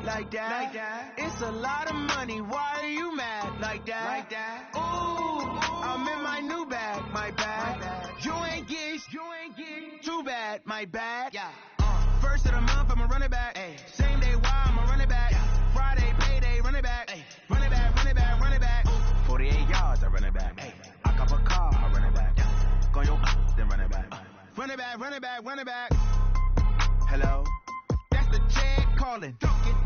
like that. It's a lot of money. Why are you mad like that? Ooh, I'm in my new bag, my bag. You ain't get too bad, my bad. Yeah. First of the month, I'ma run it back. Ay. Same day, why I'ma run it back. Yeah. Friday, payday, run it back. Ay. Run it back, run it back, run it back. Ooh. 48 yards, I run it back. Ay. I cop a car, I run it back. Yeah. Go your then run it back. Run it back, run it back, run it back. Hello? That's the check calling.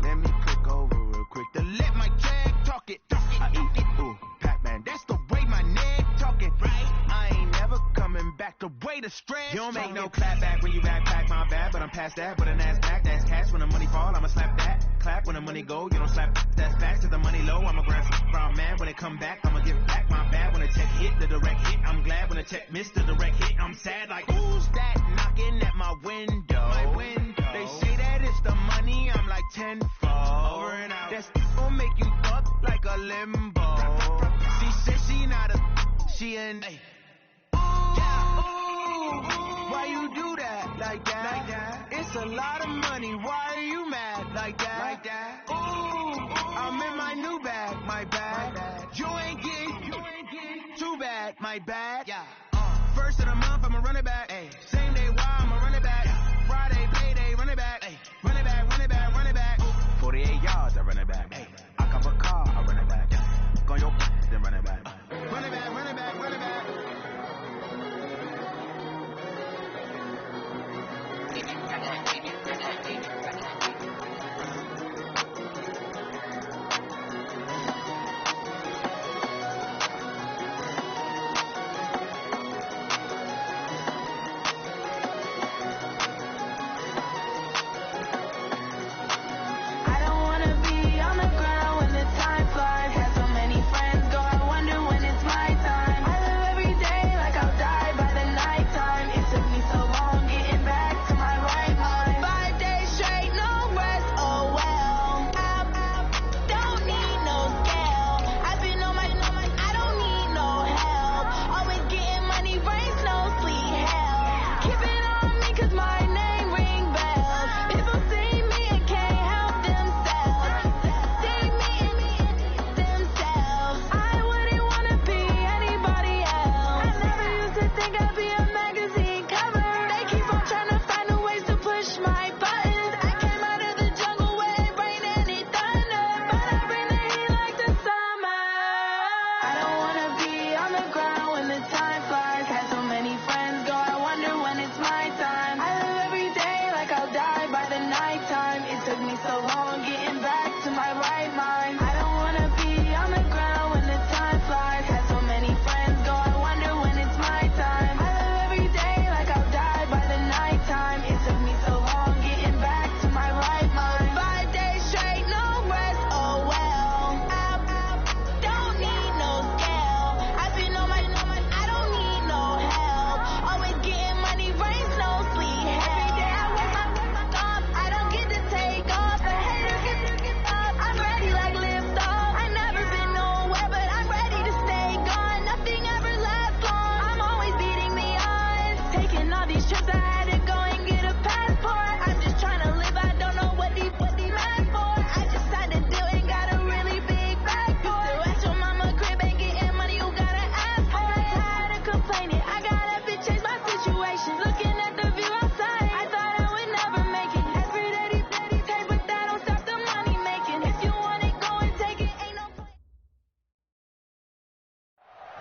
Let me click over real quick to let my check talk it. I eat it, ooh, Pac-Man. That's the way my neck talking, right? I ain't never coming back. The way the stress. You don't make no clap back when you backpack my bad, but I'm past that. But an ass back, that's cash. When the money fall, I'ma slap that. Clap when the money go, you don't slap. That's facts to the money low. I'ma grab some brown man when it come back. I'ma give back my bad when the check hit the direct hit. I'm glad when the check missed the direct hit. I'm sad like who's that knocking at my window? They say that it's the money. I'm like tenfold. Over and out. That's gon' make you fuck like a limbo. She said she not a. She an. Ay. Why you do that like that? It's a lot of money. Why are you mad like that? Ooh, I'm in my new bag, my bag. You ain't get too bad, my bad. Yeah. First of the month, I'ma run it back. Ay. Same day, why I'ma run it back. Yeah. Friday, payday, run it back. Ay. Run it back, run it back, run it back. Ooh. 48 yards, I run it back. Ay. I cop a car, I run it back. Yeah. Go your then run it back. Run it back, run it back, run it back.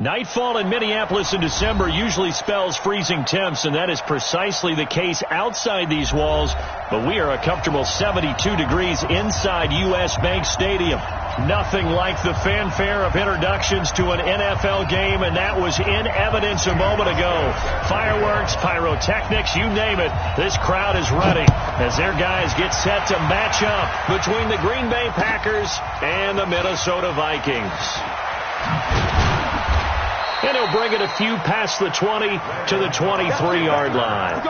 Nightfall in Minneapolis in December usually spells freezing temps, and that is precisely the case outside these walls. But we are a comfortable 72 degrees inside U.S. Bank Stadium. Nothing like the fanfare of introductions to an NFL game, and that was in evidence a moment ago. Fireworks, pyrotechnics, you name it. This crowd is ready as their guys get set to match up between the Green Bay Packers and the Minnesota Vikings. And he'll bring it a few past the 20 to the 23-yard line.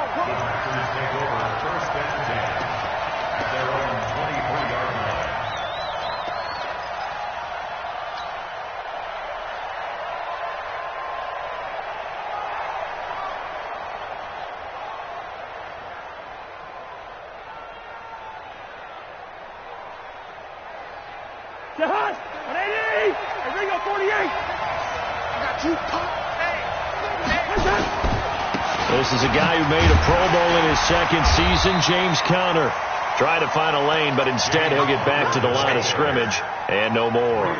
Jahan, 180. Hey, Ringo, 48. I got you, Pop. This is a guy who made a Pro Bowl in his second season, James Conner. Trying to find a lane, but instead he'll get back to the line of scrimmage and no more.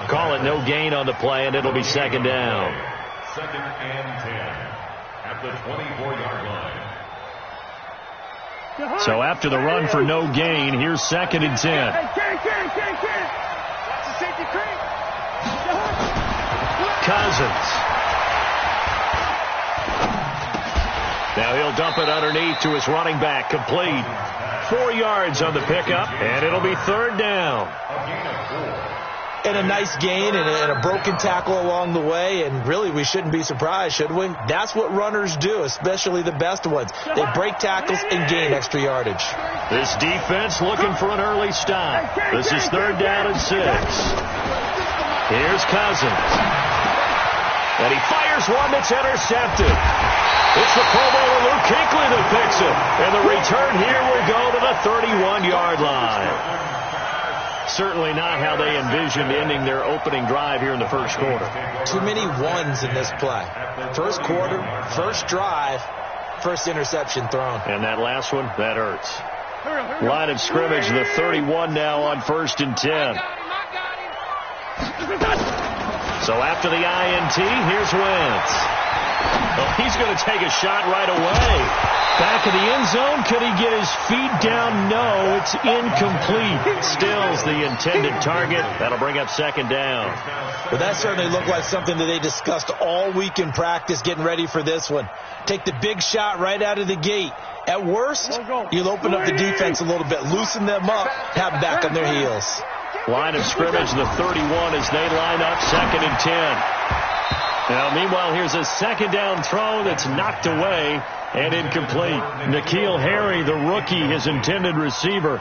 Call it no gain on the play, and it'll be second down. Second and 10 at the 24-yard line. So after the run for no gain, here's second and 10. Cousins. Now he'll dump it underneath to his running back, complete. 4 yards on the pickup, and it'll be third down. And a nice gain and a broken tackle along the way, and really we shouldn't be surprised, should we? That's what runners do, especially the best ones. They break tackles and gain extra yardage. This defense looking for an early stop. This is third down and 6. Here's Cousins. And he fires one that's intercepted. It's the Pro Bowler Luke Kuechly that picks it. And the return here will go to the 31-yard line. Certainly not how they envisioned ending their opening drive here in the first quarter. Too many ones in this play. First quarter, first drive, first interception thrown. And that last one, that hurts. Line of scrimmage, the 31 now on first and 10. So after the INT, here's Wentz. Well, he's going to take a shot right away. Back of the end zone. Could he get his feet down? No, it's incomplete. Stills the intended target. That'll bring up second down. Well, that certainly looked like something that they discussed all week in practice getting ready for this one. Take the big shot right out of the gate. At worst, you'll open up the defense a little bit, loosen them up, have them back on their heels. Line of scrimmage, the 31 as they line up second and 10. Now, meanwhile, here's a second down throw that's knocked away and incomplete. N'Keal Harry, the rookie, his intended receiver.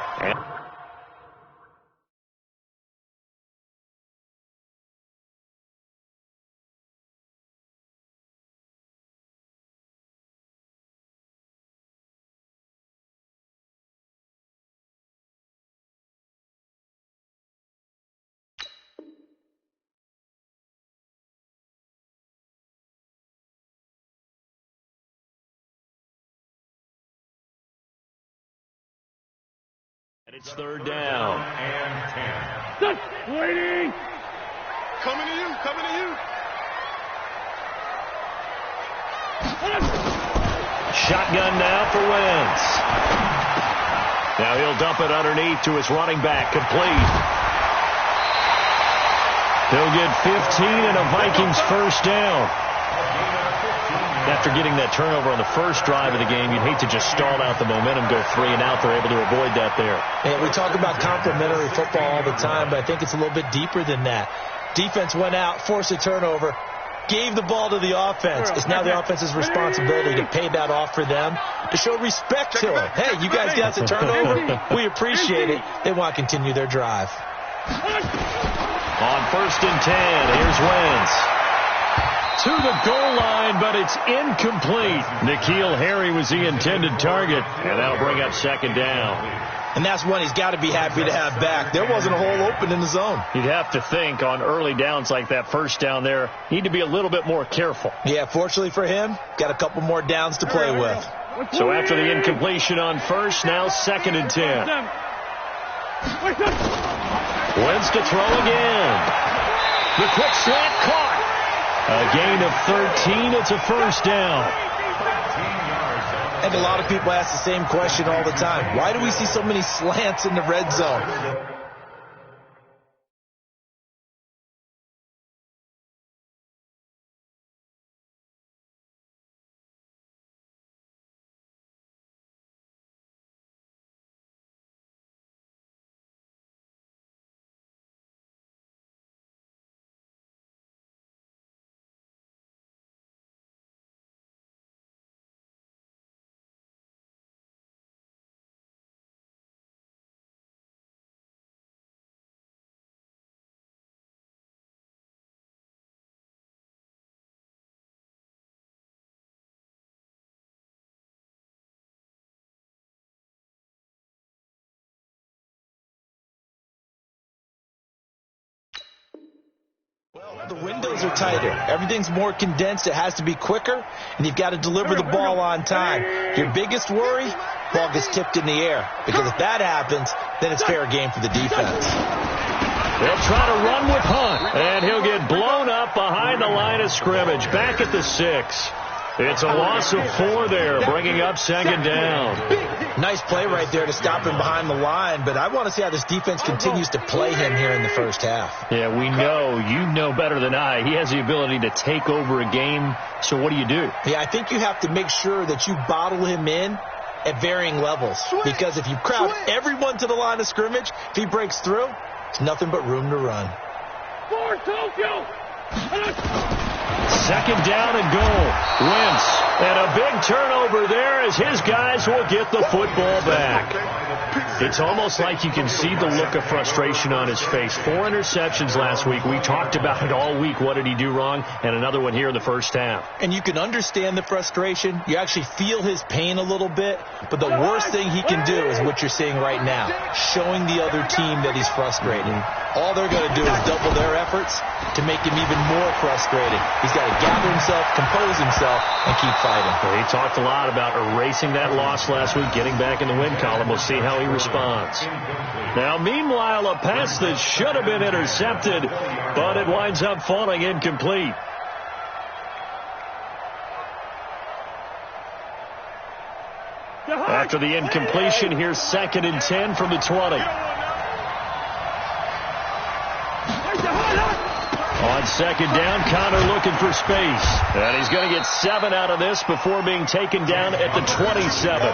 And it's third down. And 10. Waiting. Coming to you. Shotgun now for Wentz. Now he'll dump it underneath to his running back, complete. He'll get 15 and a Vikings first down. After getting that turnover on the first drive of the game, you'd hate to just stall out the momentum, go 3 and out. They're able to avoid that there. And we talk about complementary football all the time, but I think it's a little bit deeper than that. Defense went out, forced a turnover, gave the ball to the offense. It's now the offense's responsibility to pay that off for them, to show respect to them. Hey, you guys got the turnover. We appreciate it. They want to continue their drive. On first and 10, here's Wentz. To the goal line, but it's incomplete. N'Keal Harry was the intended target, and that'll bring up second down. And that's one he's got to be happy to have back. There wasn't a hole open in the zone. You'd have to think on early downs like that first down there, need to be a little bit more careful. Yeah, fortunately for him, got a couple more downs to play with. So after the incompletion on first, now second and 10. Wentz to throw again. The quick slant caught. A gain of 13. It's a first down. And a lot of people ask the same question all the time. Why do we see so many slants in the red zone? The windows are tighter. Everything's more condensed. It has to be quicker, and you've got to deliver the ball on time. Your biggest worry, ball gets tipped in the air. Because if that happens, then it's fair game for the defense. They'll try to run with Hunt, and he'll get blown up behind the line of scrimmage, back at the 6. It's a loss of 4 there, bringing up second down. Nice play right there to stop him behind the line, but I want to see how this defense continues to play him here in the first half. Yeah, we know, you know better than I, he has the ability to take over a game, so what do you do? Yeah, I think you have to make sure that you bottle him in at varying levels, because if you crowd everyone to the line of scrimmage, if he breaks through, it's nothing but room to run. For Tokyo! Second down and goal. Wentz. And a big turnover there as his guys will get the football back. It's almost like you can see the look of frustration on his face. 4 interceptions last week. We talked about it all week. What did he do wrong? And another one here in the first half. And you can understand the frustration. You actually feel his pain a little bit. But the worst thing he can do is what you're seeing right now, showing the other team that he's frustrated. All they're going to do is double their efforts to make him even more frustrated. He's got to gather himself, compose himself, and keep fighting. Well, he talked a lot about erasing that loss last week, getting back in the win column. We'll see how he responds. Now, meanwhile, a pass that should have been intercepted, but it winds up falling incomplete. After the incompletion, here's 2nd and 10 from the 20. On second down, Connor looking for space. And he's going to get 7 out of this before being taken down at the 27.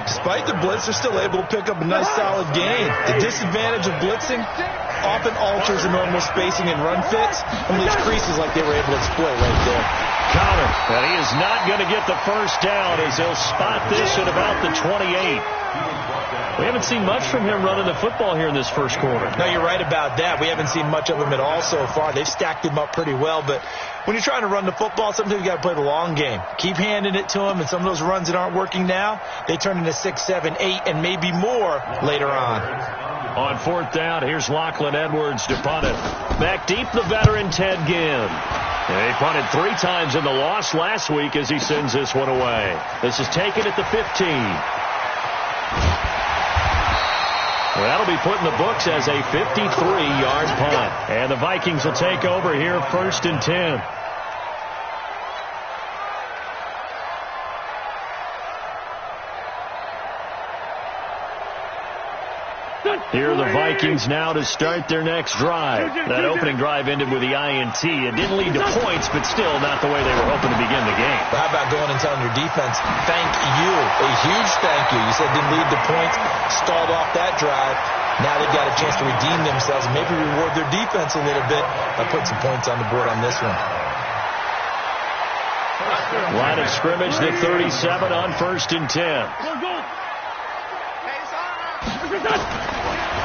Despite the blitz, they're still able to pick up a nice solid gain. The disadvantage of blitzing often alters the normal spacing and run fits and leaves creases like they were able to exploit right there. Connor, and he is not going to get the first down as he'll spot this at about the 28. We haven't seen much from him running the football here in this first quarter. No, you're right about that. We haven't seen much of him at all so far. They've stacked him up pretty well, but when you're trying to run the football, sometimes you got to play the long game. Keep handing it to him, and some of those runs that aren't working now, they turn into 6, 7, 8, and maybe more later on. On 4th down, here's Lachlan Edwards to punt it. Back deep, the veteran Ted Ginn. He punted 3 times in the loss last week as he sends this one away. This is taken at the 15. Well, that'll be put in the books as a 53-yard punt. And the Vikings will take over here 1st and 10. Here are the Vikings now to start their next drive. That opening drive ended with the INT. It didn't lead to points, but still not the way they were hoping to begin the game. But how about going and telling your defense, thank you, a huge thank you. You said didn't lead to points, stalled off that drive. Now they've got a chance to redeem themselves and maybe reward their defense a little bit by putting some points on the board on this one. Line of scrimmage, the 37 on 1st and 10.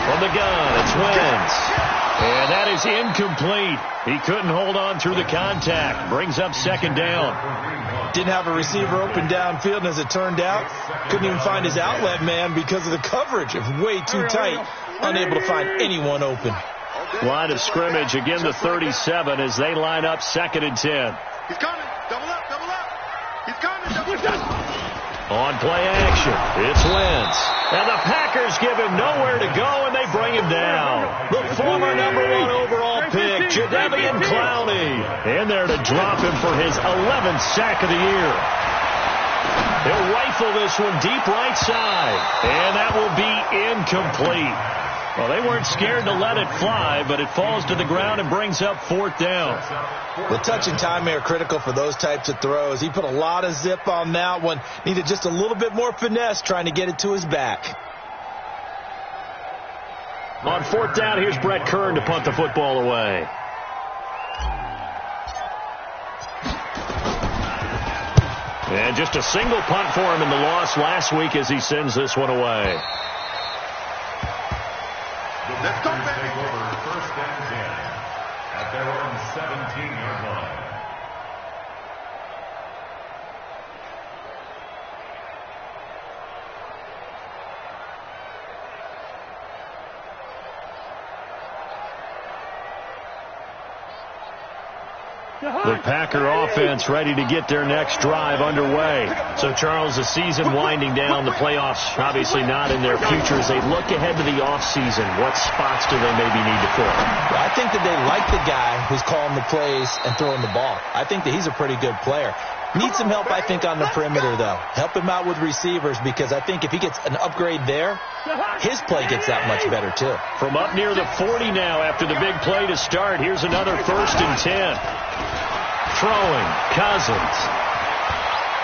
From the gun, it's Wentz. And that is incomplete. He couldn't hold on through the contact. Brings up 2nd down. Didn't have a receiver open downfield, and as it turned out, couldn't even find his outlet man because of the coverage. It was way too tight, unable to find anyone open. Line of scrimmage, again the 37 as they line up 2nd and 10. He's coming. Double up, double up. He's coming. Double up. On play action, it's Wentz. And the Packers give him nowhere to go, and they bring him down. The former #1 overall pick, Jadeveon Clowney, in there to drop him for his 11th sack of the year. He'll rifle this one deep right side, and that will be incomplete. Well, they weren't scared to let it fly, but it falls to the ground and brings up 4th down. The touch and timing are critical for those types of throws. He put a lot of zip on that one. Needed just a little bit more finesse trying to get it to his back. On 4th down, here's Brett Kern to punt the football away. And just a single punt for him in the loss last week as he sends this one away. Let's go, baby. Take over 1st and 10 at their own 17-yard line. The Packer offense ready to get their next drive underway. So, Charles, the season winding down, the playoffs obviously not in their future. As they look ahead to the offseason, what spots do they maybe need to fill? Well, I think that they like the guy who's calling the plays and throwing the ball. I think that he's a pretty good player. Needs some help, I think, on the perimeter, though. Help him out with receivers, because I think if he gets an upgrade there, his play gets that much better, too. From up near the 40 now after the big play to start. Here's another 1st and 10. Throwing, Cousins.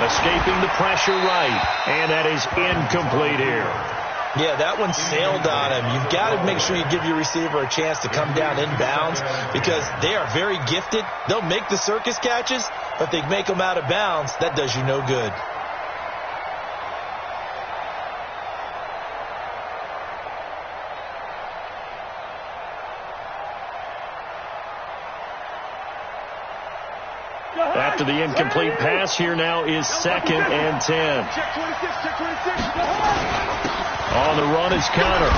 Escaping the pressure right. And that is incomplete here. Yeah, that one sailed on him. You've got to make sure you give your receiver a chance to come down inbounds, because they are very gifted. They'll make the circus catches, but they make them out of bounds. That does you no good. After the incomplete pass, here now is 2nd and 10. On the run is Connor.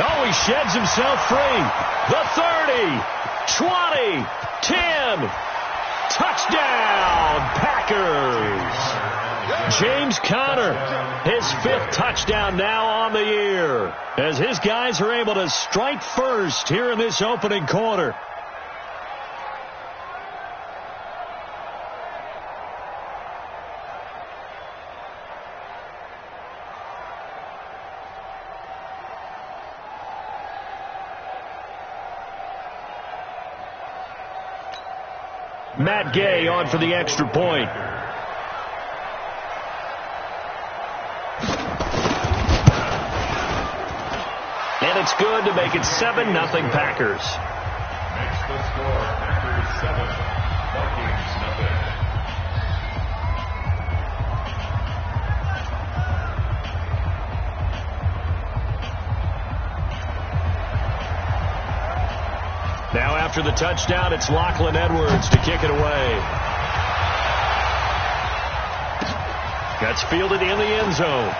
Oh, he sheds himself free. The 30, 20, 10. Touchdown, Packers. James Conner, his 5th touchdown now on the year, as his guys are able to strike first here in this opening quarter. Matt Gay on for the extra point. And it's good to make it 7-0 Packers. Makes the score Packers 7, Vikings nothing. Now after the touchdown, it's Lachlan Edwards to kick it away. That's fielded in the end zone.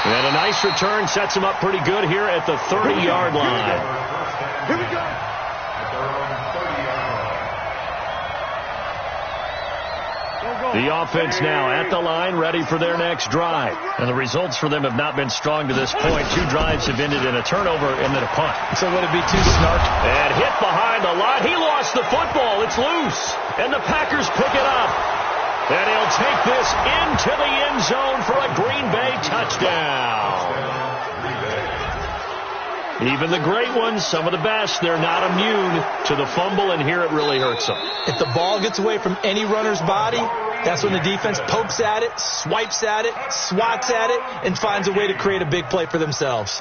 And a nice return sets him up pretty good here at the 30-yard line. Here we go. The offense now at the line, ready for their next drive. And the results for them have not been strong to this point. 2 drives have ended in a turnover and then a punt. So would it be too snarky? And hit behind the line. He lost the football. It's loose. And the Packers pick it up. And he'll take this into the end zone for a Green Bay touchdown. Even the great ones, some of the best, they're not immune to the fumble, and here it really hurts them. If the ball gets away from any runner's body, that's when the defense pokes at it, swipes at it, swats at it, and finds a way to create a big play for themselves.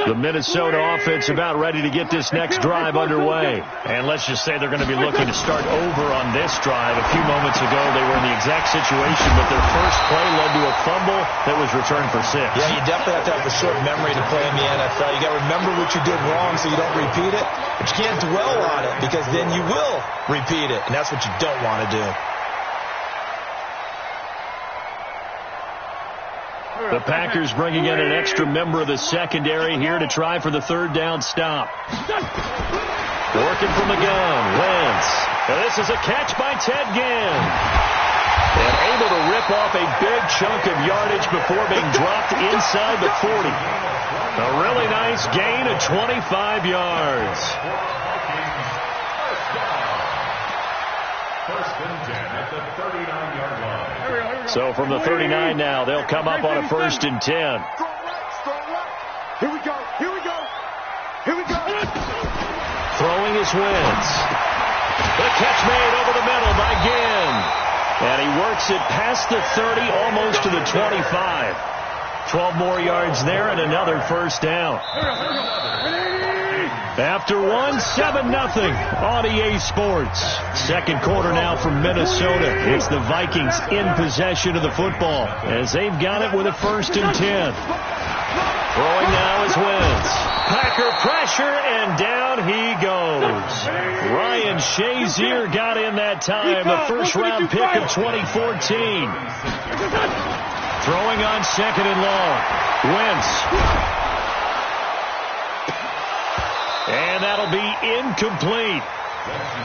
The Minnesota offense about ready to get this next drive underway. And let's just say they're going to be looking to start over on this drive. A few moments ago, they were in the exact situation, but their first play led to a fumble that was returned for 6. Yeah, you definitely have to have a short memory to play in the NFL. You got to remember what you did wrong so you don't repeat it, but you can't dwell on it, because then you will repeat it, and that's what you don't want to do. The Packers bringing in an extra member of the secondary here to try for the 3rd down stop. Working from the gun, Wentz. And this is a catch by Ted Ginn. And able to rip off a big chunk of yardage before being dropped inside the 40. A really nice gain of 25 yards. First and 10 at the 39-yard line. So from the 39 now, they'll come up on a 1st and 10. Here we go. Here we go. Here we go. Throwing is Wentz. The catch made over the middle by Ginn. And he works it past the 30, almost to the 25. 12 more yards there and another 1st down. After 7-0 on EA Sports. 2nd quarter now from Minnesota. It's the Vikings in possession of the football as they've got it with a 1st and 10. Throwing now is Wentz. Packer pressure, and down he goes. Ryan Shazier got in that time, the first-round pick of 2014. Throwing on second and long. Wentz. And that'll be incomplete.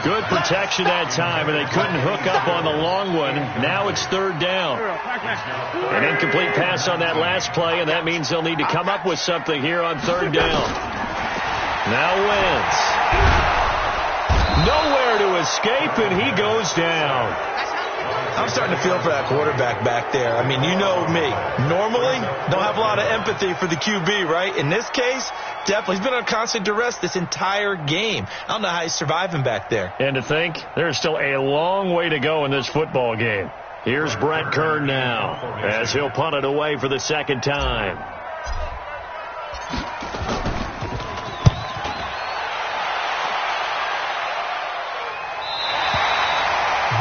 Good protection that time, and they couldn't hook up on the long one. Now it's third down. An incomplete pass on that last play, and that means they'll need to come up with something here on third down. Now Wentz. Nowhere to escape, and he goes down. I'm starting to feel for that quarterback back there. I mean, you know me. Normally, don't have a lot of empathy for the QB, right? In this case, definitely. He's been on constant duress this entire game. I don't know how he's surviving back there. And to think, there's still a long way to go in this football game. Here's Brett Kern now, as he'll punt it away for the second time.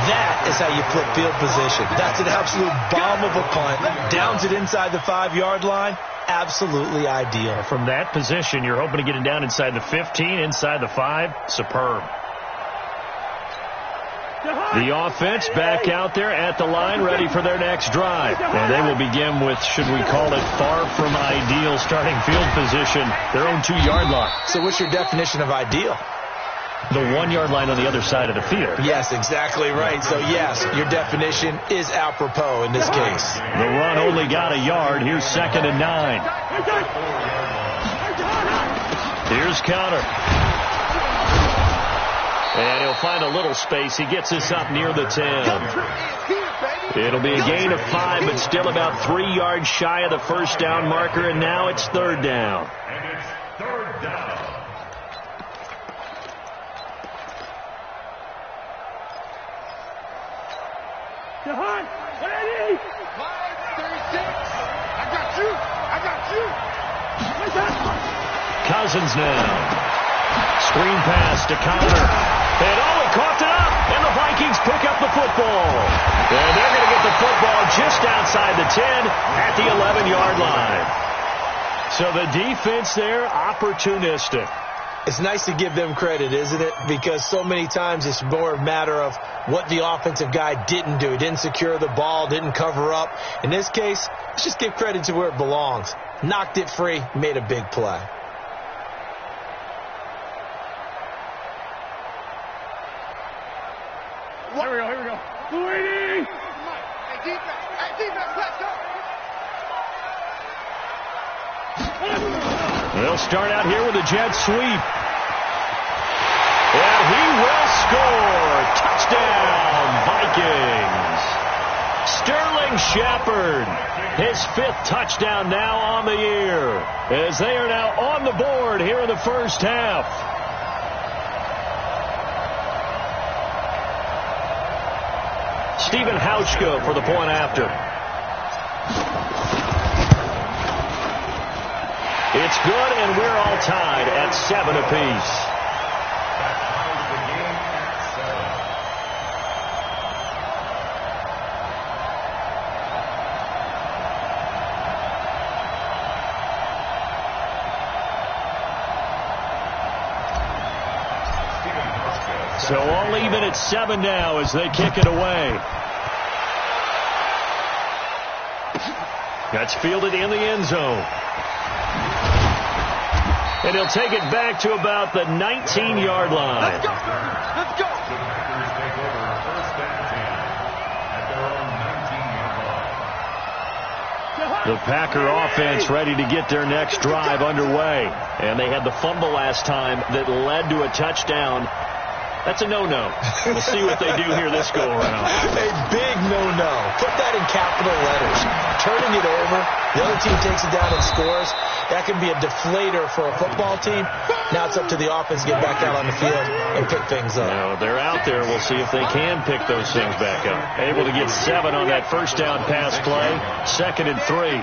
That is how you flip field position. That's an absolute bomb of a punt. Downs it inside the 5-yard line. Absolutely ideal. From that position, you're hoping to get it down inside the 15, inside the 5. Superb. The offense back out there at the line, ready for their next drive. And they will begin with, should we call it, far from ideal starting field position, their own 2-yard line. So what's your definition of ideal? The 1-yard line on the other side of the field. Yes, exactly right. So, yes, your definition is apropos in this case. The run only got a yard. Here's second and 9. Here's Conner. And he'll find a little space. He gets us up near the 10. It'll be a gain of 5, but still about 3 yards shy of the first down marker, and now it's third down. And it's third down. Jahan, ready? 5, 36. I got you. Cousins now. Screen pass to Conner. And he coughed it up. And the Vikings pick up the football. And they're going to get the football just outside the 10 at the 11-yard line. So the defense there, opportunistic. It's nice to give them credit, isn't it? Because so many times it's more a matter of what the offensive guy didn't do. He didn't secure the ball, didn't cover up. In this case, let's just give credit to where it belongs. Knocked it free, made a big play. Here we go. Waiting. Hey, defense, let's go. They'll start out here with a jet sweep. And he will score. Touchdown, Vikings. Sterling Shepard, his 5th touchdown now on the year, as they are now on the board here in the first half. Stephen Hauschka for the point after. It's good, and we're all tied at 7 apiece. So all even at 7 now as they kick it away. That's fielded in the end zone. And he'll take it back to about the 19-yard line. Let's go. The Packer offense ready to get their next drive underway. And they had the fumble last time that led to a touchdown. That's a no-no. We'll see what they do here this go-around. A big no-no. Put that in capital letters. Turning it over, the other team takes it down and scores. That can be a deflator for a football team. Now it's up to the offense to get back out on the field and pick things up. Now, they're out there. We'll see if they can pick those things back up. Able to get 7 on that first down pass play. 2nd and 3.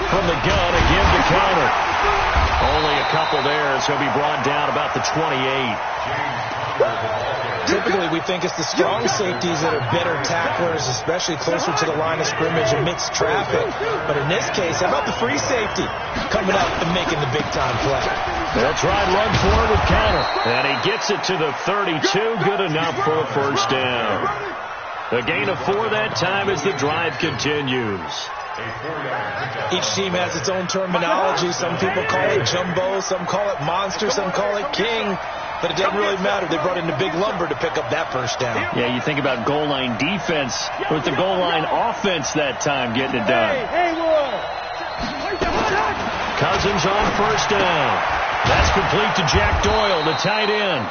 From the gun, again to Conner. Only a couple there, so he'll be brought down about the 28. Typically, we think it's the strong safeties that are better tacklers, especially closer to the line of scrimmage amidst traffic. But in this case, how about the free safety coming up and making the big-time play? They'll try and run for it with counter. And he gets it to the 32. Good enough for a first down. A gain of 4 that time as the drive continues. Each team has its own terminology. Some people call it jumbo, some call it monster, some call it king. But it doesn't really matter. They brought in the big lumber to pick up that first down. Yeah, you think about goal line defense with the goal line offense that time getting it done. Cousins on first down. That's complete to Jack Doyle, the tight end.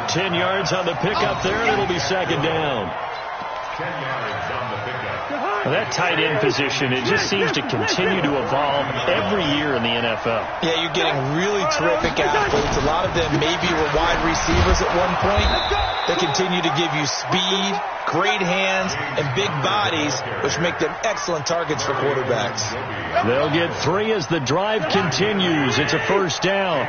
10 yards on the pickup there, and it'll be second down. 10 yards on the pickup. Well, that tight end position, it just seems to continue to evolve every year in the NFL. Yeah, you're getting really terrific athletes. A lot of them maybe were wide receivers at one point. They continue to give you speed, great hands, and big bodies, which make them excellent targets for quarterbacks. They'll get 3 as the drive continues. It's a first down.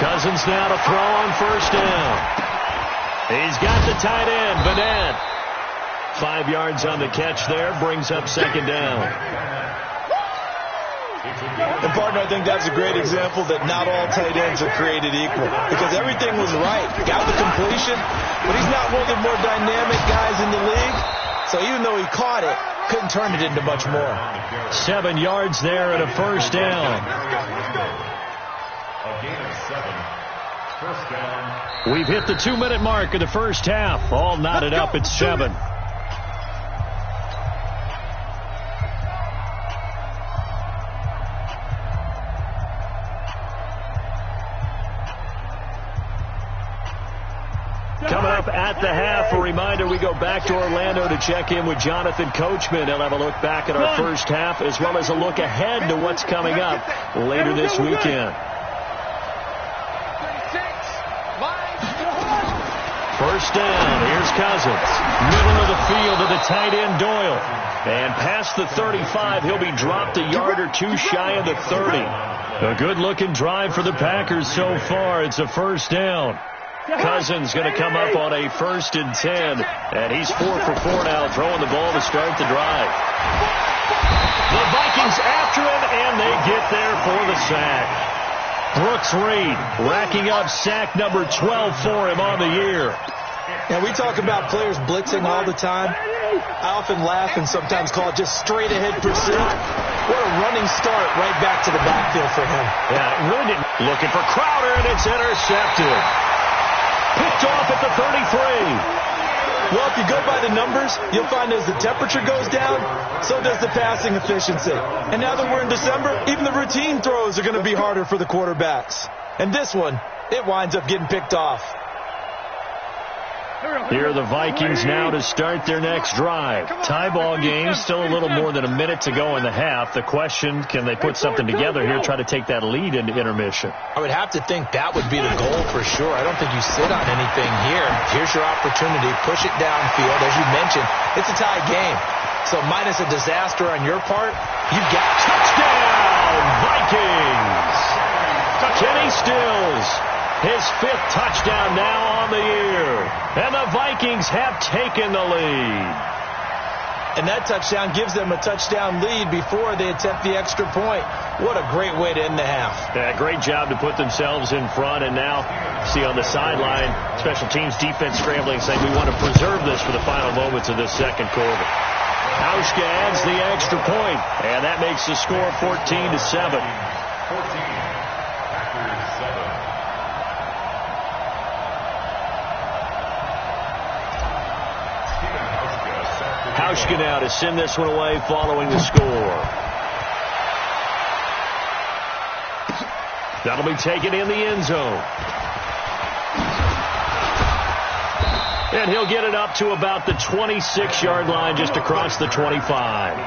Cousins now to throw on first down. He's got the tight end, Bennett. 5 yards on the catch there, brings up second down. And, partner, I think that's a great example that not all tight ends are created equal. Because everything was right. Got the completion, but he's not one of the more dynamic guys in the league. So even though he caught it, couldn't turn it into much more. 7 yards there and a first down. A gain of 7. First down. We've hit the 2-minute mark of the first half. All knotted up at 7. Coming up at the half, a reminder, we go back to Orlando to check in with Jonathan Coachman. He'll have a look back at our first half as well as a look ahead to what's coming up later this weekend. First down, here's Cousins. Middle of the field to the tight end, Doyle. And past the 35, he'll be dropped a yard or 2 shy of the 30. A good-looking drive for the Packers so far. It's a first down. Cousins going to come up on a 1st and 10. And he's 4 for 4 now, throwing the ball to start the drive. The Vikings after him, and they get there for the sack. Brooks Reed racking up sack number 12 for him on the year. And we talk about players blitzing all the time. I often laugh and sometimes call it just straight-ahead pursuit. What a running start right back to the backfield for him. Yeah, it really didn't. Looking for Crowder, and it's intercepted. Picked off at the 33. Well, if you go by the numbers, you'll find as the temperature goes down, so does the passing efficiency. And now that we're in December, even the routine throws are going to be harder for the quarterbacks. And this one, it winds up getting picked off. Here are the Vikings now to start their next drive. Tie ball game, still a little more than a minute to go in the half. The question, can they put something together here, try to take that lead into intermission? I would have to think that would be the goal for sure. I don't think you sit on anything here. Here's your opportunity. Push it downfield. As you mentioned, it's a tie game. So minus a disaster on your part, you've got touchdown, Vikings! Kenny Stills. His 5th touchdown now on the year. And the Vikings have taken the lead. And that touchdown gives them a touchdown lead before they attempt the extra point. What a great way to end the half. Yeah, great job to put themselves in front. And now, see on the sideline, special teams defense scrambling, saying we want to preserve this for the final moments of this second quarter. Hauschka adds the extra point, and that makes the score 14-7. 14. Packers 7. Hauschka now to send this one away following the score. That'll be taken in the end zone. And he'll get it up to about the 26-yard line just across the 25.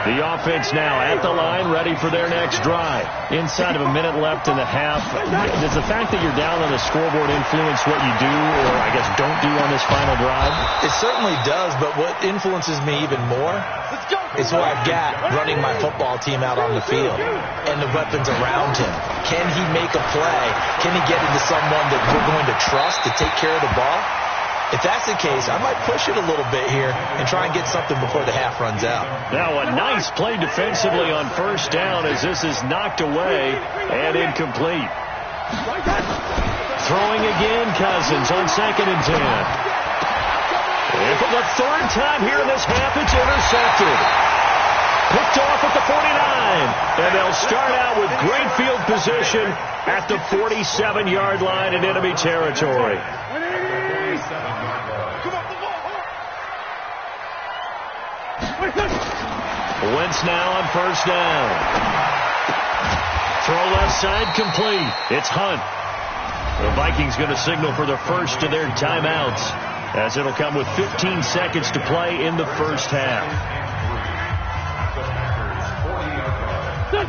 The offense now at the line, ready for their next drive. Inside of a minute left in the half. Does the fact that you're down on the scoreboard influence what you do, or I guess don't do on this final drive? It certainly does, but what influences me even more is who I've got running my football team out on the field and the weapons around him. Can he make a play? Can he get into someone that we're going to trust to take care of the ball? If that's the case, I might push it a little bit here and try and get something before the half runs out. Now a nice play defensively on first down as this is knocked away and incomplete. Throwing again, Cousins on 2nd and 10. And for the 3rd time here in this half, it's intercepted. Picked off at the 49. And they'll start out with great field position at the 47-yard line in enemy territory. Wentz now on first down. Throw left side complete. It's Hunt. The Vikings going to signal for the first of their timeouts as it'll come with 15 seconds to play in the first half.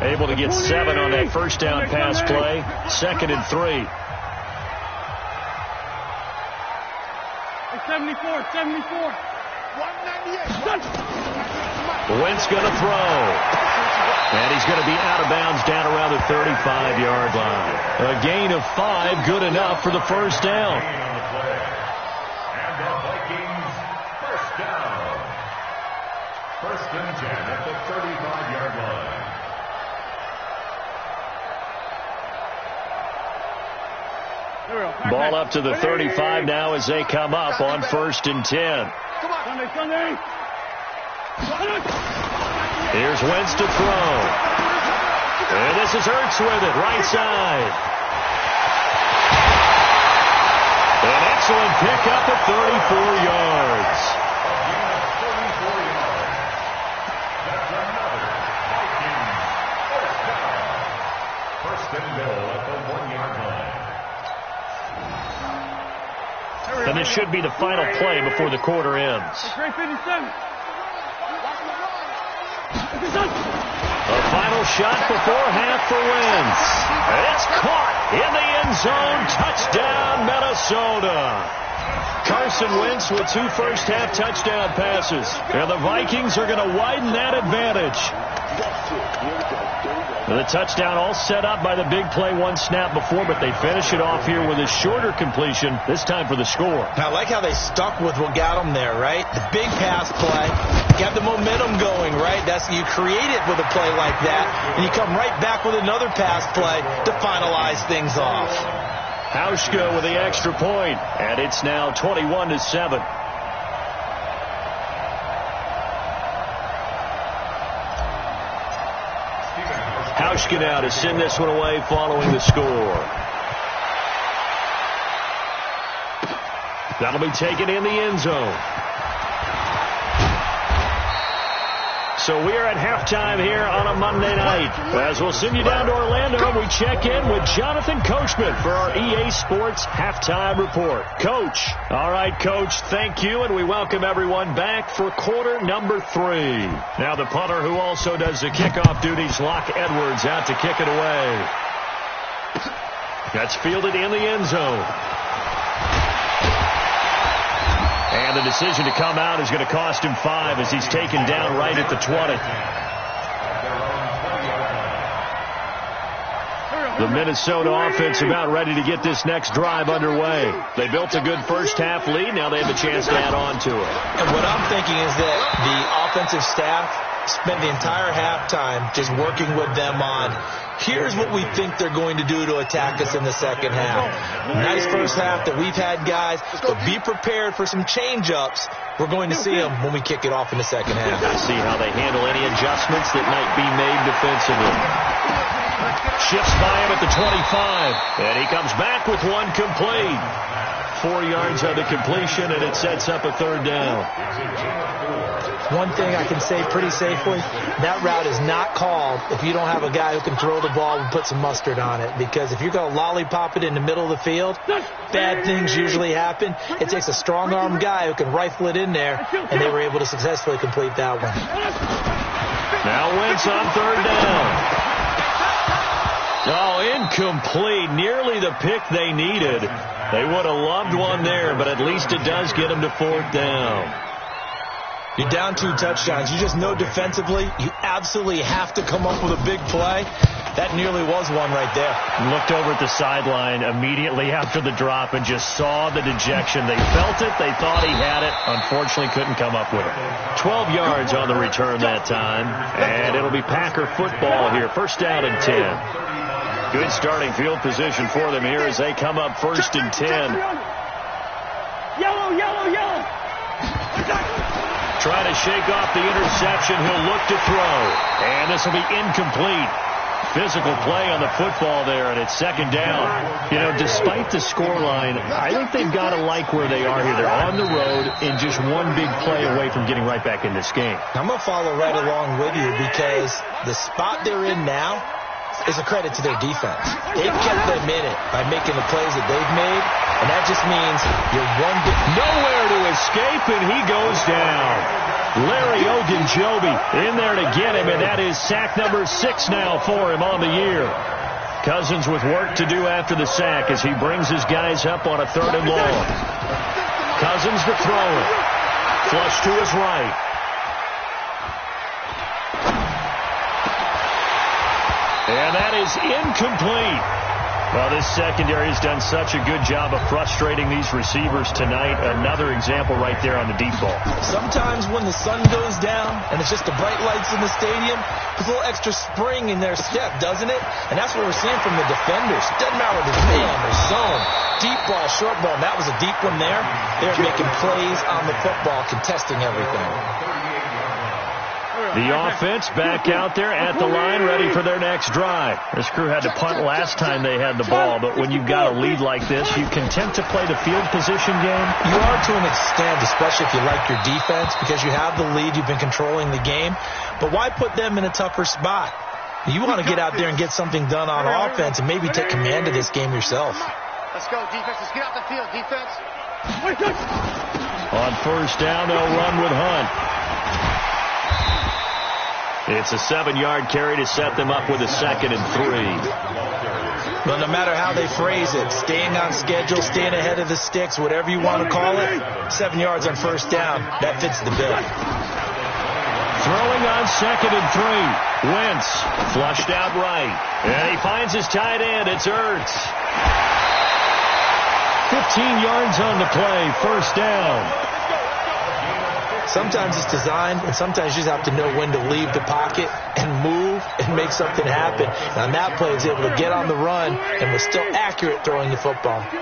Able to get 7 on that first down pass play. 2nd and 3. 74. 198. Wentz going to throw. And he's going to be out of bounds down around the 35-yard line. A gain of 5, good enough for the first down. And the Vikings first down. 1st and 10 at the 35-yard line. Ball up to the 35 now as they come up on 1st and 10. Sunday. Here's Wentz to throw. And this is Hurts with it, right side. An excellent pickup at 34 yards. That's another Vikings first down. 1st and goal at the 1-yard line. And this should be the final play before the quarter ends. A final shot before half for Wentz. It's caught in the end zone. Touchdown, Minnesota. Carson Wentz with 2 first-half touchdown passes. And the Vikings are going to widen that advantage. The touchdown all set up by the big play 1 snap before, but they finish it off here with a shorter completion, this time for the score. I like how they stuck with what got them there, right? The big pass play, got the momentum going, right? You create it with a play like that, and you come right back with another pass play to finalize things off. Hauschka with the extra point, and it's now 21-7. Hauschka now to send this one away following the score. That'll be taken in the end zone. So we are at halftime here on a Monday night. As we'll send you down to Orlando, we check in with Jonathan Coachman for our EA Sports Halftime Report. Coach. All right, Coach, thank you, and we welcome everyone back for quarter number 3. Now the punter who also does the kickoff duties, Locke Edwards, out to kick it away. That's fielded in the end zone. And the decision to come out is going to cost him 5 as he's taken down right at the 20. The Minnesota offense about ready to get this next drive underway. They built a good first-half lead. Now they have a chance to add on to it. And what I'm thinking is that the offensive staff spent the entire halftime just working with them on, here's what we think they're going to do to attack us in the second half. Nice first half that we've had, guys, but be prepared for some change-ups. We're going to see them when we kick it off in the second half. We'll see how they handle any adjustments that might be made defensively. Shifts by him at the 25, and he comes back with one complete. 4 yards on the completion, and it sets up a 3rd down. One thing I can say pretty safely, that route is not called if you don't have a guy who can throw the ball and put some mustard on it. Because if you're going to lollipop it in the middle of the field, bad things usually happen. It takes a strong-armed guy who can rifle it in there, and they were able to successfully complete that one. Now Wentz on 3rd down. Oh, incomplete. Nearly the pick they needed. They would have loved one there, but at least it does get them to 4th down. You're down 2 touchdowns. You just know defensively you absolutely have to come up with a big play. That nearly was one right there. Looked over at the sideline immediately after the drop and just saw the dejection. They felt it. They thought he had it. Unfortunately, couldn't come up with it. 12 yards on the return that time. And it'll be Packer football here. First down and 10. Good starting field position for them here as they come up first and 10. Yellow, yellow, yellow. Trying to shake off the interception. He'll look to throw. And this will be incomplete. Physical play on the football there, and it's second down. You know, despite the scoreline, I think they've got to like where they are here. They're on the road and just one big play away from getting right back in this game. I'm going to follow right along with you because the spot they're in now is a credit to their defense. They've kept them in it by making the plays that they've made, and that just means you're one big... Nowhere to escape, and he goes down. Larry Ogunjobi in there to get him, and that is sack number 6 now for him on the year. Cousins with work to do after the sack as he brings his guys up on a 3rd and long. Cousins to throw it. Flush to his right. And that is incomplete. Well, this secondary has done such a good job of frustrating these receivers tonight. Another example right there on the deep ball. Sometimes when the sun goes down and it's just the bright lights in the stadium, there's a little extra spring in their step, doesn't it? And that's what we're seeing from the defenders. Doesn't matter whether it's man or zone, deep ball, short ball. That was a deep one there. They're making plays on the football, contesting everything. The offense back out there at the line, ready for their next drive. This crew had to punt last time they had the ball, but when you've got a lead like this, you content to play the field position game? You are to an extent, especially if you like your defense, because you have the lead, you've been controlling the game. But why put them in a tougher spot? You want to get out there and get something done on offense and maybe take command of this game yourself. Let's go, defense. Let's get out the field, defense. On first down, they'll run with Hunt. It's a 7-yard carry to set them up with a 2nd and 3. Well, no matter how they phrase it, staying on schedule, staying ahead of the sticks, whatever you want to call it, 7 yards on first down, that fits the bill. Throwing on 2nd and 3. Wentz flushed out right. And he finds his tight end. It's Ertz. 15 yards on the play. First down. Sometimes it's designed, and sometimes you just have to know when to leave the pocket and move and make something happen. And on that play, he's able to get on the run and was still accurate throwing the football. They're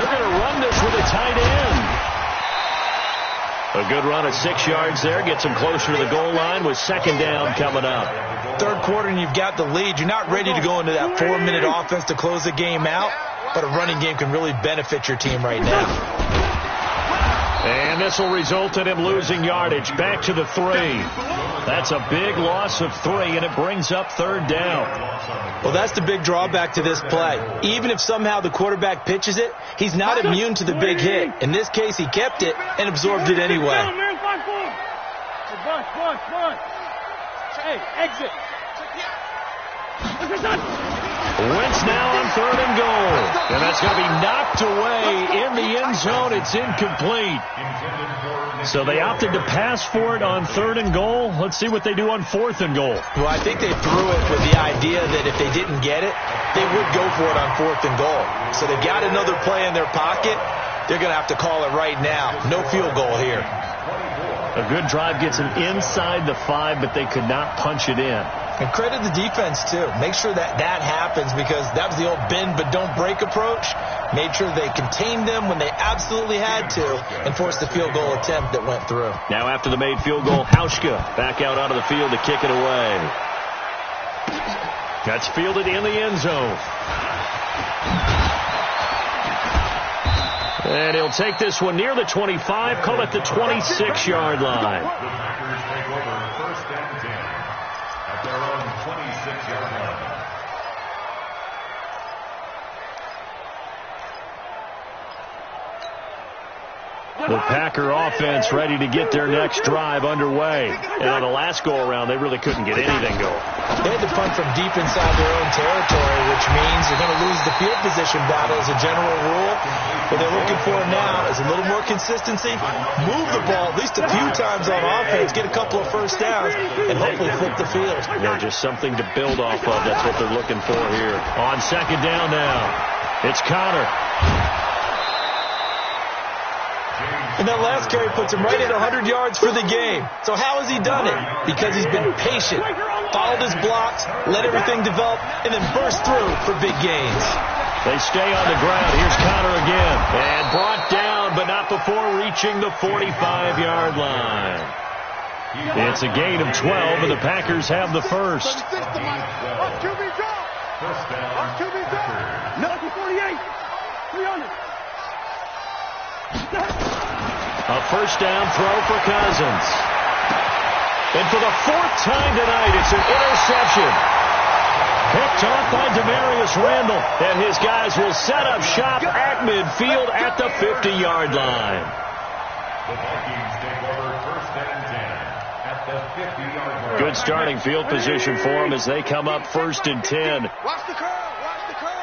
going to run this with a tight end. A good run at 6 yards there. Gets him closer to the goal line with 2nd down coming up. 3rd quarter and you've got the lead. You're not ready to go into that 4-minute offense to close the game out. But a running game can really benefit your team right now. And this will result in him losing yardage. Back to the 3. That's a big loss of 3, and it brings up 3rd down. Well, that's the big drawback to this play. Even if somehow the quarterback pitches it, he's not immune to the big hit. In this case, he kept it and absorbed it anyway. Hey, exit. Wentz now on 3rd and goal. And that's going to be knocked away in the end zone. It's incomplete. So they opted to pass for it on 3rd and goal. Let's see what they do on 4th and goal. Well, I think they threw it with the idea that if they didn't get it, they would go for it on 4th and goal. So they've got another play in their pocket. They're going to have to call it right now. No field goal here. A good drive gets them inside the 5, but they could not punch it in. And credit the defense, too. Make sure that happens because that was the old bend but don't break approach. Made sure they contained them when they absolutely had to and forced the field goal attempt that went through. Now after the made field goal, Hauschka back out onto the field to kick it away. That's fielded in the end zone. And he'll take this one near the 25, call it the 26-yard line. The Packers take over 1st and 10 at their own 26-yard line. The Packer offense ready to get their next drive underway. And on the last go-around, they really couldn't get anything going. They had to punt from deep inside their own territory, which means they're going to lose the field position battle as a general rule. What they're looking for now is a little more consistency, move the ball at least a few times on offense, get a couple of first downs, and hopefully flip the field. Yeah, just something to build off of. That's what they're looking for here. On second down now, it's Connor. And that last carry puts him right at 100 yards for the game. So how has he done it? Because he's been patient, followed his blocks, let everything develop, and then burst through for big gains. They stay on the ground. Here's Connor again. And brought down, but not before reaching the 45-yard line. It's a gain of 12, and the Packers have the first. First down. No, 48. 300. A first down throw for Cousins. And for the fourth time tonight, it's an interception. Picked off by Demarius Randall. And his guys will set up shop at midfield at the 50-yard line. The Vikings take over first and 10 at the 50-yard line. Good starting field position for them as they come up first and 10. Watch the curl. Watch the curl.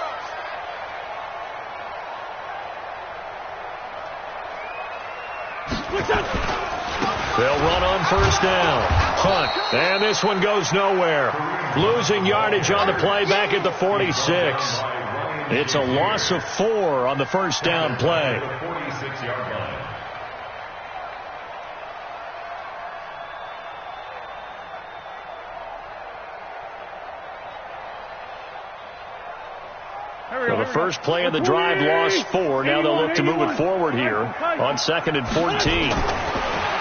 They'll run on first down. Hunt. And this one goes nowhere. Losing yardage on the play back at the 46. It's a loss of 4 on the first down play. 46-yard line. Well, the first play of the drive lost 4. Now they'll look to move it forward here on second and 14.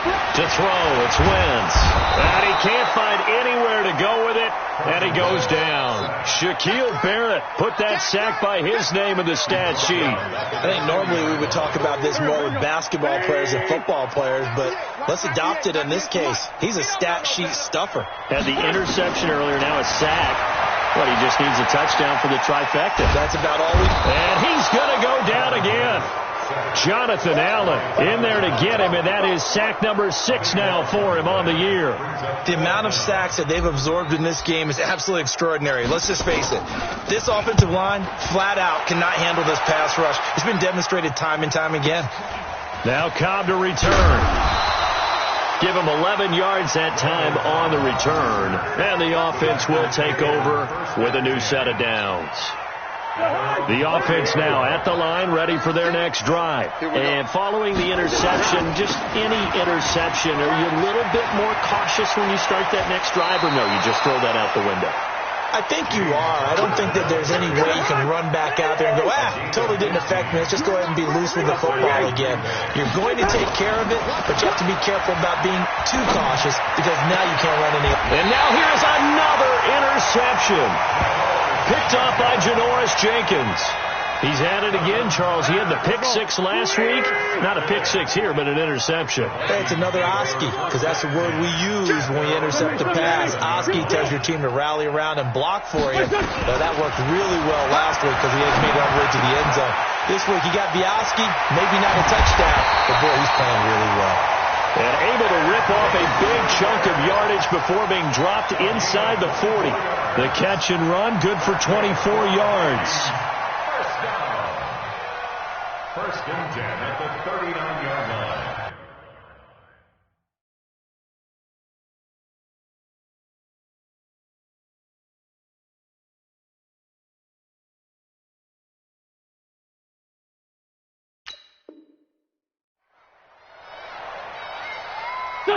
To throw, it's Wentz. And he can't find anywhere to go with it, and he goes down. Shaquille Barrett put that sack by his name in the stat sheet. I think normally we would talk about this more with basketball players and football players, but let's adopt it in this case. He's a stat sheet stuffer. Had the interception earlier, now a sack. But he just needs a touchdown for the trifecta. That's about all we... And he's going to go down again. Jonathan Allen in there to get him, and that is sack number 6 now for him on the year. The amount of sacks that they've absorbed in this game is absolutely extraordinary. Let's just face it. This offensive line, flat out, cannot handle this pass rush. It's been demonstrated time and time again. Now Cobb to return. Give him 11 yards that time on the return. And the offense will take over with a new set of downs. The offense now at the line, ready for their next drive. And following the interception, just any interception, are you a little bit more cautious when you start that next drive, or no, you just throw that out the window? I think you are. I don't think that there's any way you can run back out there and go, totally didn't affect me. Let's just go ahead and be loose with the football again. You're going to take care of it, but you have to be careful about being too cautious because now you can't run any. And now here's another interception. Picked off by Janoris Jenkins. He's had it again, Charles. He had the pick 6 last week. Not a pick 6 here, but an interception. Hey, it's another Oski, because that's the word we use when we intercept the pass. Oski tells your team to rally around and block for you. Now, that worked really well last week because he had made it all the way to the end zone. This week, he got Oski, maybe not a touchdown, but boy, he's playing really well. And able to rip off a big chunk of yardage before being dropped inside the 40. The catch and run, good for 24 yards. First and 10 at the 39-yard line.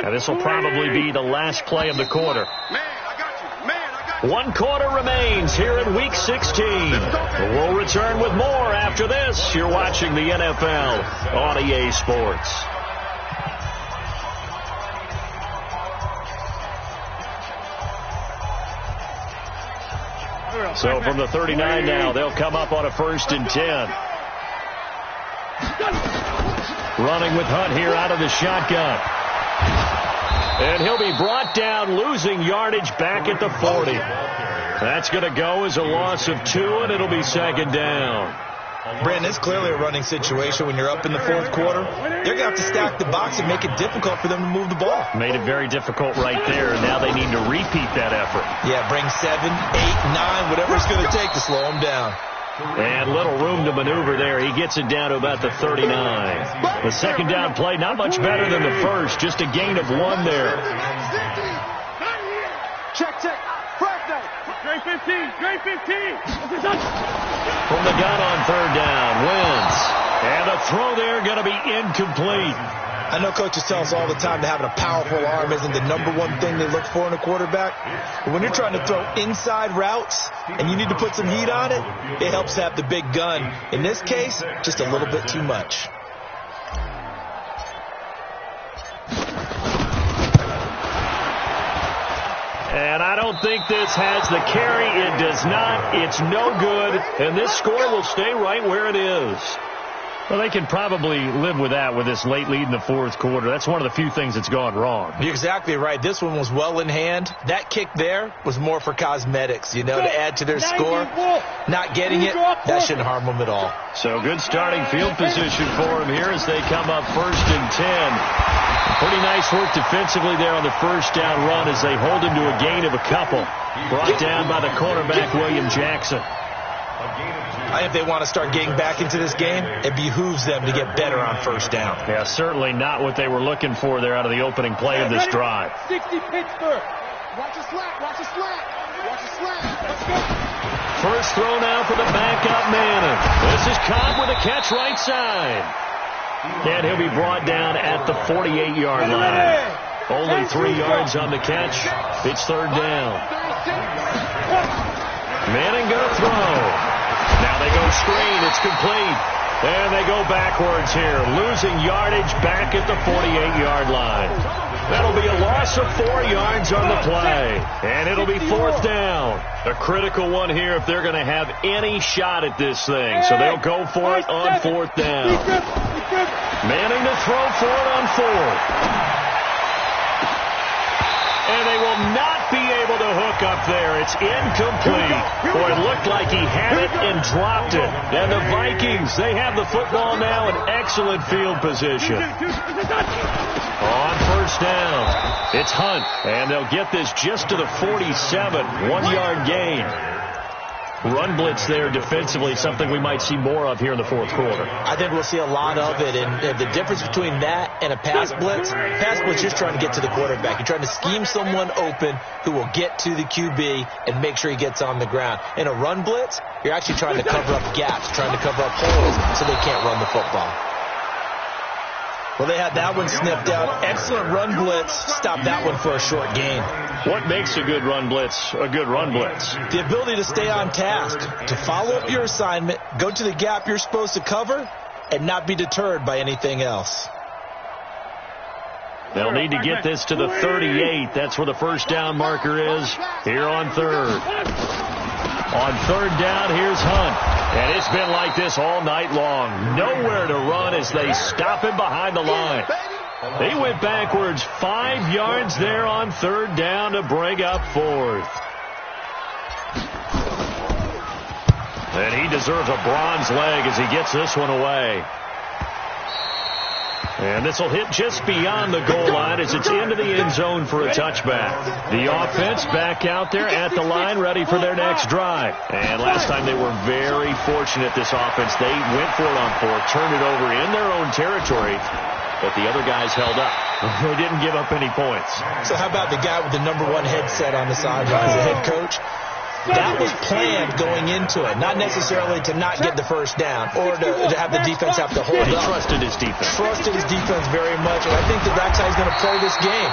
Now this will probably be the last play of the quarter. One quarter remains here in Week 16. We'll return with more after this. You're watching the NFL on EA Sports. So from the 39 now, they'll come up on a first and 10. Running with Hunt here out of the shotgun. And he'll be brought down, losing yardage back at the 40. That's going to go as a loss of 2, and it'll be second down. Brandon, it's clearly a running situation when you're up in the fourth quarter. They're going to have to stack the box and make it difficult for them to move the ball. Made it very difficult right there, and now they need to repeat that effort. Yeah, bring 7, 8, 9, whatever it's going to take to slow them down. And little room to maneuver there. He gets it down to about the 39. The second down play, not much better than the first. Just a gain of 1 there. Check. Great 15. From the gun on third down, Wentz. And a throw there going to be incomplete. I know coaches tell us all the time that having a powerful arm isn't the #1 thing they look for in a quarterback. But when you're trying to throw inside routes and you need to put some heat on it, it helps to have the big gun. In this case, just a little bit too much. And I don't think this has the carry. It does not. It's no good. And this score will stay right where it is. Well, they can probably live with that with this late lead in the fourth quarter. That's one of the few things that's gone wrong. You're exactly right. This one was well in hand. That kick there was more for cosmetics, to add to their score. Not getting it, that shouldn't harm them at all. So good starting field position for them here as they come up 1st and 10. Pretty nice work defensively there on the first down run as they hold him to a gain of a couple. Brought down by the cornerback, William Jackson. I think if they want to start getting back into this game, it behooves them to get better on first down. Yeah, certainly not what they were looking for there out of the opening play of this drive. 60 Pittsburgh. Watch the slack. Let's go. First throw now for the backup Madden. This is Cobb with a catch right side. And he'll be brought down at the 48-yard line. Only 3 yards on the catch. It's third down. Manning going to throw. Now they go screen. It's complete. And they go backwards here. Losing yardage back at the 48-yard line. That'll be a loss of 4 yards on the play. And it'll be fourth down. A critical one here if they're going to have any shot at this thing. So they'll go for it on fourth down. Manning to throw for it on fourth. And they will not be able to hook up there. It's incomplete. Boy, it looked like he had it and dropped it. And the Vikings, they have the football now in excellent field position. On first down, it's Hunt. And they'll get this just to the 47. 1-yard gain. Run blitz there defensively, something we might see more of here in the fourth quarter. I think we'll see a lot of it, and the difference between that and a pass blitz, you're just trying to get to the quarterback. You're trying to scheme someone open who will get to the QB and make sure he gets on the ground. In a run blitz, you're actually trying to cover up gaps, trying to cover up holes so they can't run the football. Well, they had that one sniffed out. Excellent run blitz. Stop that one for a short gain. What makes a good run blitz a good run blitz? The ability to stay on task, to follow up your assignment, go to the gap you're supposed to cover, and not be deterred by anything else. They'll need to get this to the 38. That's where the first down marker is here on third. On third down, here's Hunt. And it's been like this all night long. Nowhere to run as they stop him behind the line. He went backwards 5 yards there on third down to bring up fourth. And he deserves a bronze leg as he gets this one away. And this will hit just beyond the goal line as it's into the end zone for a touchback. The offense back out there at the line ready for their next drive. And last time they were very fortunate, this offense. They went for it on fourth, turned it over in their own territory, but the other guys held up. They didn't give up any points. So how about the guy with the #1 headset on the sidelines, the head coach? That was planned going into it, not necessarily to not get the first down or to have the defense have to hold up. He trusted his defense. Trusted his defense very much, and I think that's how he's going to play this game.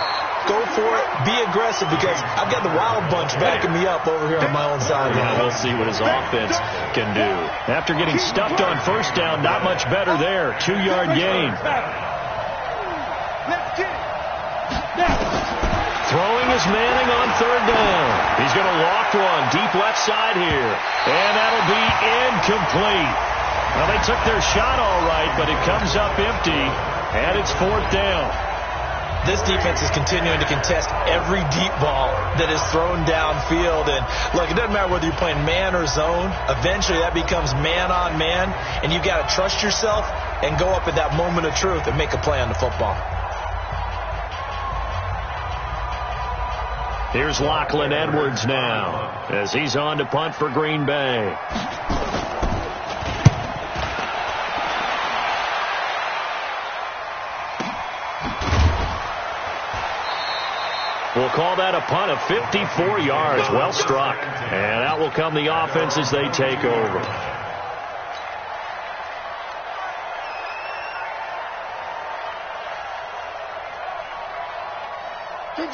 Go for it, be aggressive, because I've got the wild bunch backing me up over here on my own sideline. Yeah, we'll see what his offense can do. After getting stuffed on first down, not much better there. 2-yard gain. Throwing is Manning on third down. He's going to walk one deep left side here. And that'll be incomplete. Well, they took their shot all right, but it comes up empty. And it's fourth down. This defense is continuing to contest every deep ball that is thrown downfield. And look, it doesn't matter whether you're playing man or zone. Eventually that becomes man on man, and you've got to trust yourself and go up at that moment of truth and make a play on the football. Here's Lachlan Edwards now as he's on to punt for Green Bay. We'll call that a punt of 54 yards. Well struck. And out will come the offense as they take over.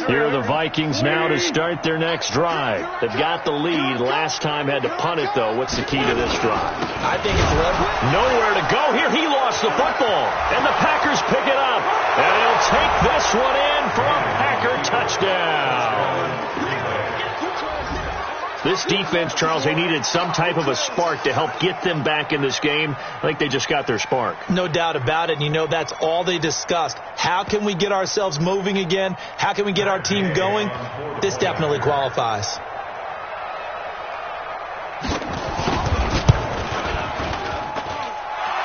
Here are the Vikings now to start their next drive. They've got the lead. Last time had to punt it, though. What's the key to this drive? I think it's nowhere to go. Here he lost the football. And the Packers pick it up. And he'll take this one in for a Packer touchdown. This defense, Charles, they needed some type of a spark to help get them back in this game. I think they just got their spark. No doubt about it. And you know, that's all they discussed. How can we get ourselves moving again? How can we get our team going? This definitely qualifies.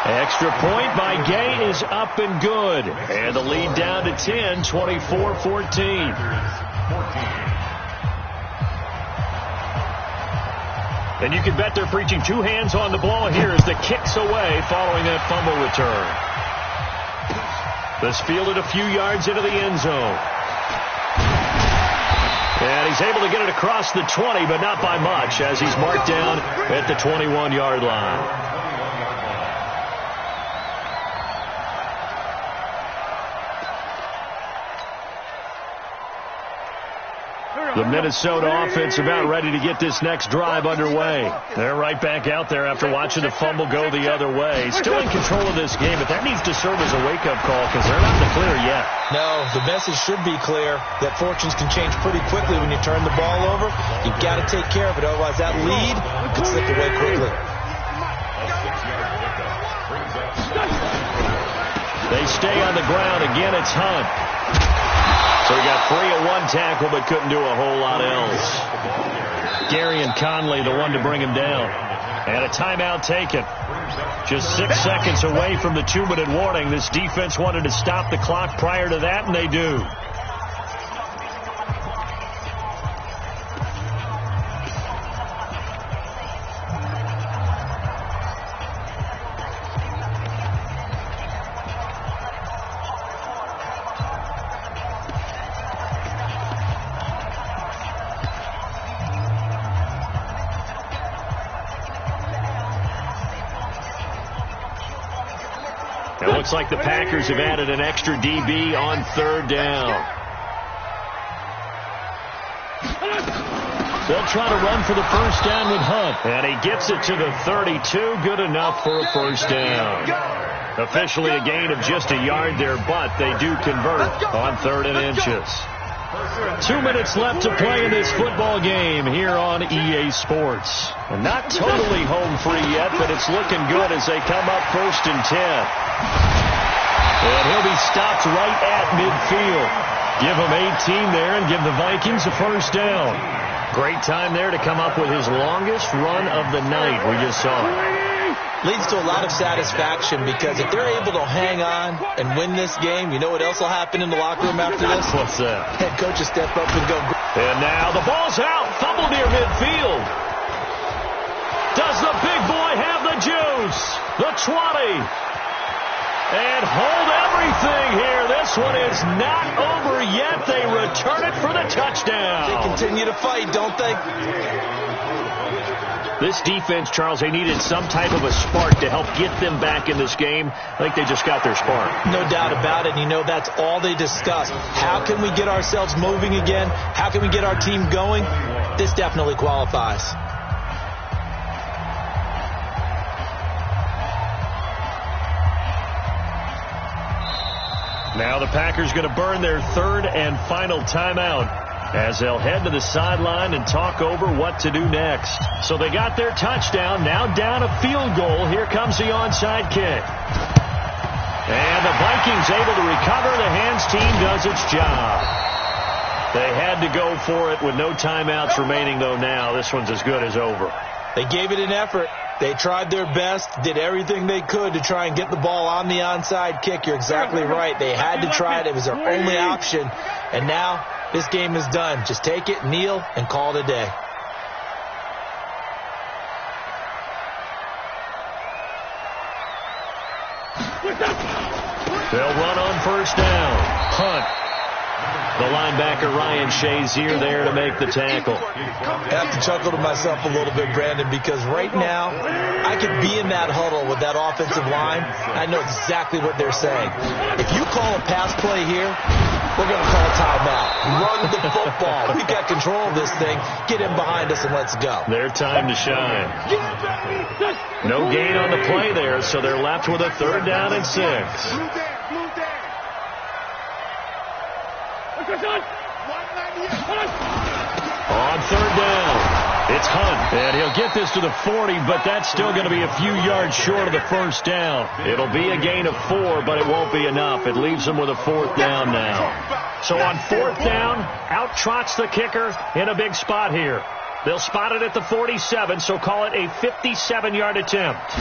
Extra point by Gay is up and good. And the lead down to 10, 24-14. And you can bet they're preaching two hands on the ball here as the kick's away following that fumble return. This fielded a few yards into the end zone. And he's able to get it across the 20, but not by much, as he's marked down at the 21-yard line. The Minnesota offense about ready to get this next drive underway. They're right back out there after watching the fumble go the other way. Still in control of this game, but that needs to serve as a wake-up call because they're not in the clear yet. No, the message should be clear that fortunes can change pretty quickly when you turn the ball over. You've got to take care of it, otherwise that lead could slip away quickly. They stay on the ground. Again, it's Hunt. So he got free of one tackle but couldn't do a whole lot else. Gary and Conley the one to bring him down. And a timeout taken. Just 6 seconds away from the 2-minute warning. This defense wanted to stop the clock prior to that, and they do. It looks like the Packers have added an extra DB on third down. They'll try to run for the first down with Hunt. And he gets it to the 32. Good enough for a first down. Officially a gain of just a yard there, but they do convert on 3rd and inches. 2 minutes left to play in this football game here on EA Sports. And not totally home free yet, but it's looking good as they come up 1st and 10. And he'll be stopped right at midfield. Give him 18 there and give the Vikings a first down. Great time there to come up with his longest run of the night. We just saw it. Leads to a lot of satisfaction because if they're able to hang on and win this game, you know what else will happen in the locker room after this? What's that? Head coach will step up and go. And now the ball's out. Fumble near midfield. Does the big boy have the juice? The 20. And hold everything here. This one is not over yet. They return it for the touchdown. They continue to fight, don't they? This defense, Charles, they needed some type of a spark to help get them back in this game. I think they just got their spark. No doubt about it. And you know, that's all they discussed. How can we get ourselves moving again? How can we get our team going? This definitely qualifies. Now the Packers going to burn their 3rd and final timeout as they'll head to the sideline and talk over what to do next. So they got their touchdown, now down a field goal. Here comes the onside kick. And the Vikings able to recover. The hands team does its job. They had to go for it with no timeouts remaining, though, now. This one's as good as over. They gave it an effort. They tried their best, did everything they could to try and get the ball on the onside kick. You're exactly right. They had to try it. It was their only option. And now this game is done. Just take it, kneel, and call it a day. They'll run on first down. Hunt. The linebacker, Ryan Shazier, there to make the tackle. I have to chuckle to myself a little bit, Brandon, because right now I could be in that huddle with that offensive line. I know exactly what they're saying. If you call a pass play here, we're going to call a timeout. Run the football. We've got control of this thing. Get in behind us and let's go. Their time to shine. No gain on the play there, so they're left with a 3rd down and 6. On 3rd down, it's Hunt, and he'll get this to the 40, but that's still going to be a few yards short of the first down. It'll be a gain of 4, but it won't be enough. It leaves them with a 4th down now. So on 4th down, out trots the kicker in a big spot here. They'll spot it at the 47, so call it a 57-yard attempt.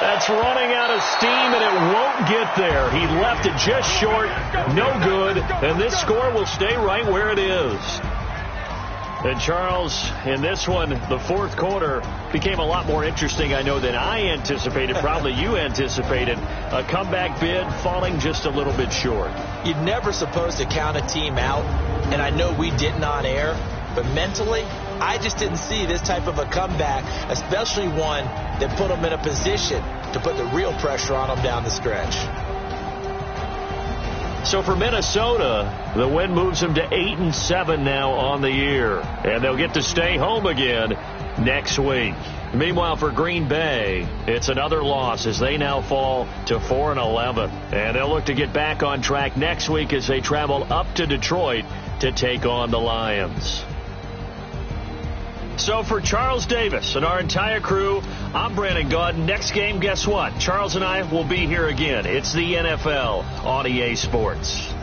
That's running out of steam, and it won't get there. He left it just short, no good, and this score will stay right where it is. And Charles, in this one, the 4th quarter became a lot more interesting, I know, than I anticipated. Probably you anticipated. A comeback bid falling just a little bit short. You're never supposed to count a team out, and I know we didn't on air, but mentally, I just didn't see this type of a comeback, especially one that put them in a position to put the real pressure on them down the stretch. So for Minnesota, the win moves them to 8-7 now on the year, and they'll get to stay home again next week. Meanwhile, for Green Bay, it's another loss as they now fall to 4-11, and they'll look to get back on track next week as they travel up to Detroit to take on the Lions. So for Charles Davis and our entire crew, I'm Brandon Gaudin. Next game, guess what? Charles and I will be here again. It's the NFL on EA Sports.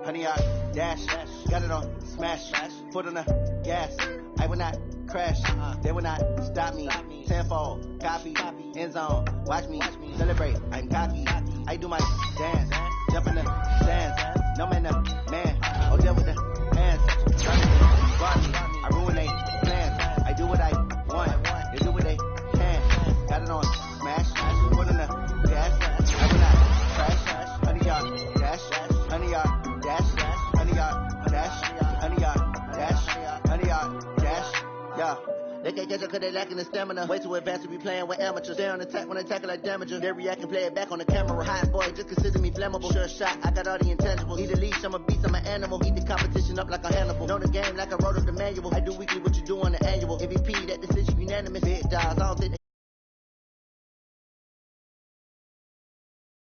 Honey, I dash, got it on smash, foot on the gas. I will not crash, they will not stop me. Tenfold, copy, end zone, watch me celebrate. I'm cocky, I do my dance, jump in the stands. No man, man, oh there with the hands. I ruin they plans. I do what I want, they do what they can. Got it on smash, foot on the gas. I will not crash, honey, y'all dash, honey, y'all. Dash, honey, y'all, dash, honey, y'all, dash, honey, y'all, dash, yeah. They can't catch up cause they lacking the stamina. Way too advanced to be playing with amateurs. Stay on attack when they tackle like damagers. They react and play it back on the camera. Hot boy, just consider me flammable. Sure shot, I got all the intangibles. Need a leash, I'm a beast, I'm an animal. Eat the competition up like a Hannibal. Know the game like I wrote up the manual. I do weekly with